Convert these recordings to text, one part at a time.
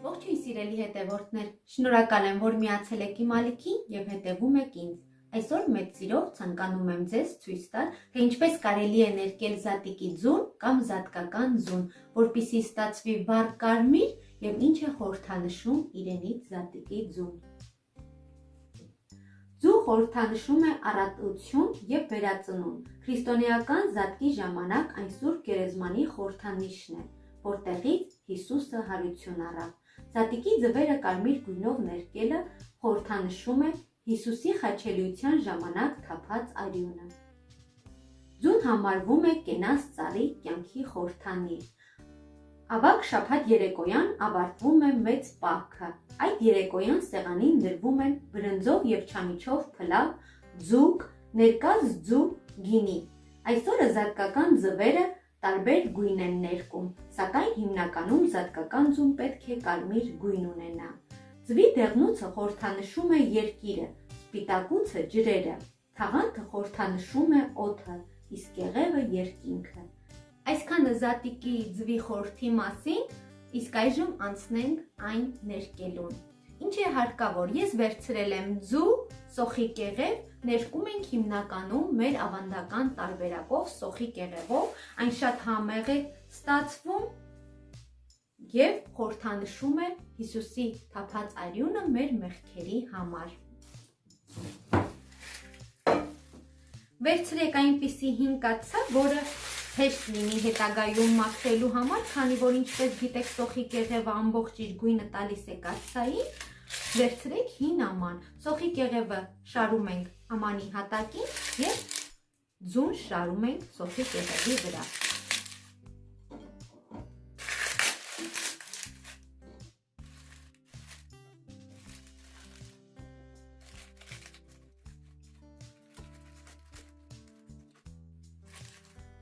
Ողջույն սիրելի հետևորդներ, շնորհակալ եմ, որ միացել եք իմ ալիքին եւ հետեւում եք ինձ։ Այսօր մեծ սիրով ցանկանում եմ ձեզ ցույց տալ, թե ինչպես կարելի է ներկել զատիկի ձուն կամ զատկական ձուն, որպեսզի ստացվի վառ կարմիր եւ ինչ է խորհրդանշում իրենից զատիկի ձուն։ Ձուն խորհրդանշում է առատություն եւ վերածնունդ։ Քրիստոնեական զատկի ժամանակ այն Սուրբ Գերեզմանի խորհրդանիշն է, որտեղից Հիսուսը հարություն առավ։ Զատիկի ձվերը կարմիր գույնով ներկելը խորհրդանշում է Հիսուսի խաչելիության ժամանակ թափած արյունը։ Ձուն համարվում է կենաց ծառի կյանքի խորհրդանիշ։ Ավագ շաբաթ երեկոյան ավարտվում է մեծ պահքը։ Այդ երեկոյան սեղանին դրվում են բրնձով եւ չամիչով փլավ, ձուկ, ներկած ձու, գինի։ Այսօրը զատկական ձվերը տարբեր գույն են ներկում, սակայն հիմնականում զատկական ձուն պետք է կարմիր գույն ունենա։ Ձվի դեղնուցը խորհրդանշում է երկիրը, սպիտակուցը ջրերը, թաղանթը խորհրդանշում է օդը, իսկ կեղևը երկինքը։ Այսքանը զատիկի ձվի խորհրդի մասին, իսկ այժմ անցնենք այն ներկելուն։ Ինչ է հարկավոր, ես վերցրել եմ ձու, սոխի կեղև, ներկում ենք հիմնականում մեր ավանդական տարբերակով սոխի կեղևով, այն շատ համեղ է ստացվում եւ խորհրդանշում է Հիսուսի թափած արյունը մեր մեղքերի համար։ Վերցրեք այնպիսի հին կաթսա, որը հեշտ լինի հետագայում մաքրելու համար, քանի որ ինչպես գիտեք, սոխի կեղևը ամբողջ իր գույնը տալիս է կաթսային, վերցրեք հին աման, սոխի կեղևը շարում ենք ամանի հատակին եւ ձուն շարում ենք սոխի կեղևի վրա։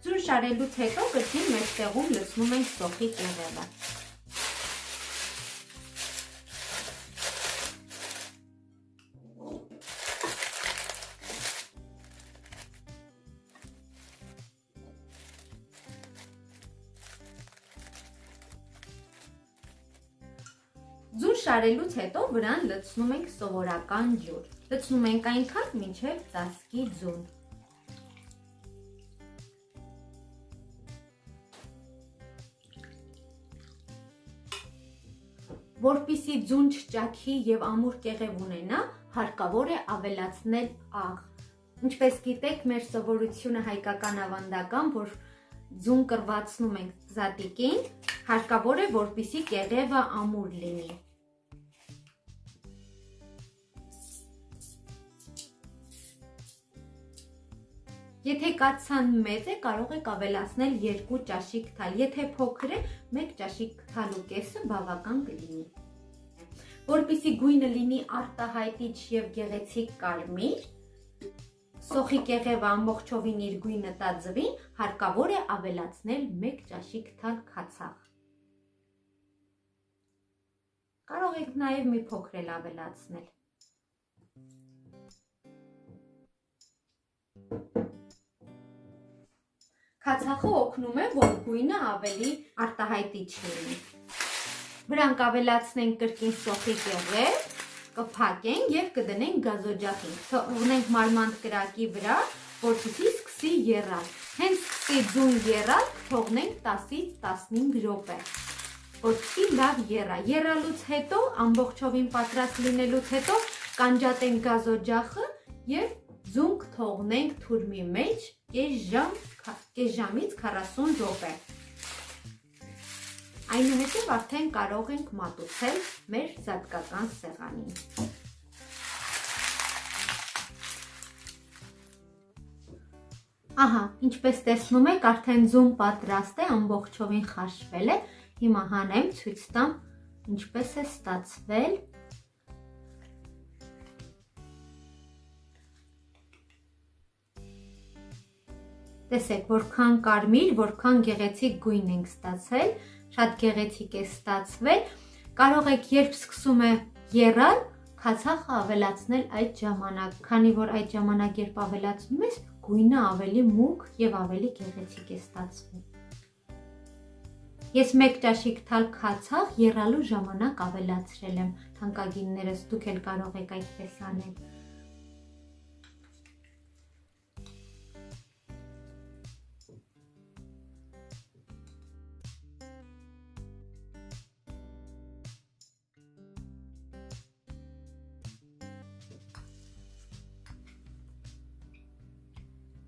Ձուն շարելուց հետո կրկին մեջտեղում լցնում ենք սոխի կեղևը։ Ձուն շարելուց հետո վրան լցնում ենք սովորական ջուր։ Լցնում ենք այնքան, մինչև ծածկի ձուն։ Որպեսզի ձուն չճաքի եւ ամուր կեղև ունենա, հարկավոր է ավելացնել աղ։ Ինչպես գիտեք, մեր սովորությունը հայկական ավանդական, որ ձուն կռվածնում ենք զատիկին, հարկավոր է, որպեսզի կեղևը ամուր լինի։ Եթե կաթսան մեծ է, կարող եք ավելացնել 2 ճաշիկ թալ, եթե փոքր է, 1 ճաշիկ թալու կեսը բավական կլինի։ Որպեսզի գույնը լինի արտահայտիչ եւ գեղեցիկ կարմիր, սոխի կեղևը ամբողջովին իր գույնը տա ձվին, հարկավոր է ավելացնել 1 ճաշիկ թալ քացախ։ Կարող եք նաեւ մի փոքր էլ ավելացնել։ Քացախը օգնում է, որ գույնը ավելի արտահայտիչ լինի։ Վրանք ավելացնենք կրկին սոխի կեղև, կփակենք եւ կդնենք գազօջախին։ Թողնենք մարմանդ կրակի վրա, որպեսզի սկսի եռալ։ Հենց սկսի ձուն եռալ, թողնենք 10-ից 15 րոպե, որպեսզի լավ եռա։ Եռալուց հետո, ամբողջովին պատրաստ լինելուց հետո կանջատենք գազօջախը եւ ձուն կթողնենք թուրմի մեջ կես ժամից 40 րոպե։ Այնուհետև արդեն կարող ենք մատուցել մեր զատկական սեղանին։ Ահա, ինչպես տեսնում եք, արդեն ձուն պատրաստ է, ամբողջովին խաշվել է։ Հիմա հանեմ, ցույց տամ ինչպես է ստացվել։ Տեսեք, որքան կարմիր, որքան գեղեցիկ գույն ենք ստացել, շատ գեղեցիկ է ստացվել։ Կարող եք, երբ սկսում է եռալ, քացախը ավելացնել այդ ժամանակ, քանի որ այդ ժամանակ երբ ավելացնում ես, գույնը ավելի մուգ եւ ավելի գեղեցիկ է ստացվում։ Ես մեկ ճաշիկ թալ քացախ եռալու ժամանակ ավելացրել եմ, թանկագիններս, դուք էլ կարող եք այդպես անել։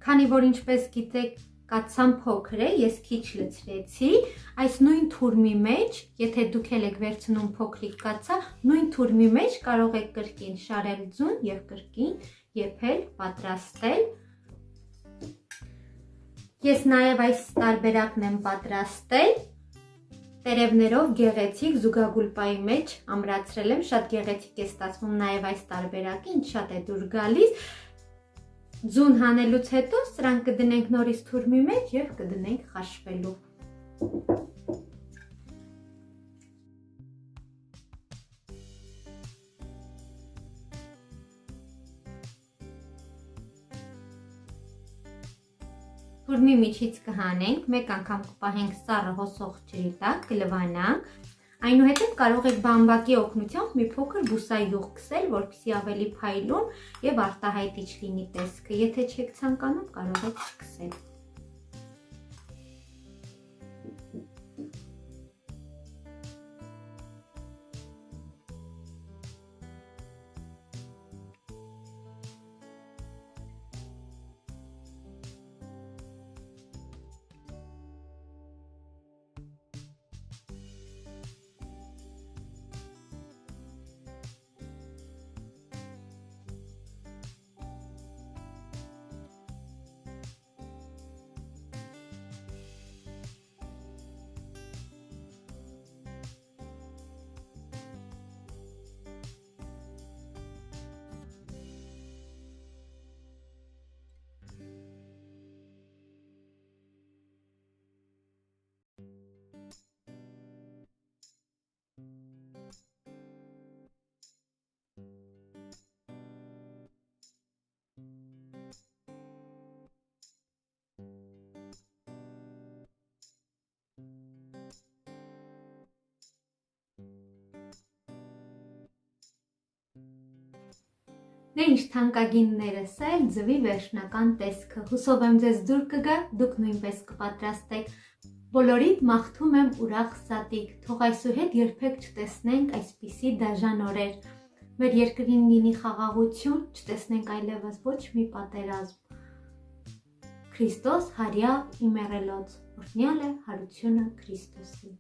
Քանի որ ինչպես գիտեք, կաթսան փոքր է, ես քիչ լցրեցի, այս նույն թուրմի մեջ, եթե դուք եք վերցնում փոքրիկ կաթսա, նույն թուրմի մեջ կարող եք կրկին շարել ձուն եւ կրկին եփել, պատրաստել։ Ես նաեւ այս տարբերակն եմ պատրաստել տերևներով գեղեցիկ զուգագուլպայի մեջ ամրացրել եմ, շատ գեղեցիկ է ստացվում նաեւ այս տարբերակը, ինձ շատ է դուր գալիս։ Ձուն հանելուց հետո սրանք կդնենք նորից թուրմի մեջ եւ կդնենք խաշվելու։ Թուրմի միջից կհանենք, մեկ անգամ կպահենք սառը հոսող ջրի տակ, կլվանանք։ Այնուհետև կարող եք բամբակի օգնությամբ մի փոքր բուսայուղ քսել, որպեսզի ավելի փայլուն եւ արտահայտիչ լինի տեսքը։ Եթե չեք ցանկանում, կարող եք չքսել։ Դե ինչ թանկագիններս էլ ձվի վերջնական տեսքը, հուսով եմ ձեզ դուր կգա, դուք նույնպես կպատրաստեք, բոլորիդ մաղթում եմ ուրախ սատիկ, թող այսուհետ երբեք չտեսնենք այսպիսի դաժան օրեր, մեր երկրին լինի խաղաղություն, չտեսնենք այլևս ոչ մի պատերազմ, Քրիստոս հարյա իմերելոց, օրհնյալ է հարությունը Քրիստոսի։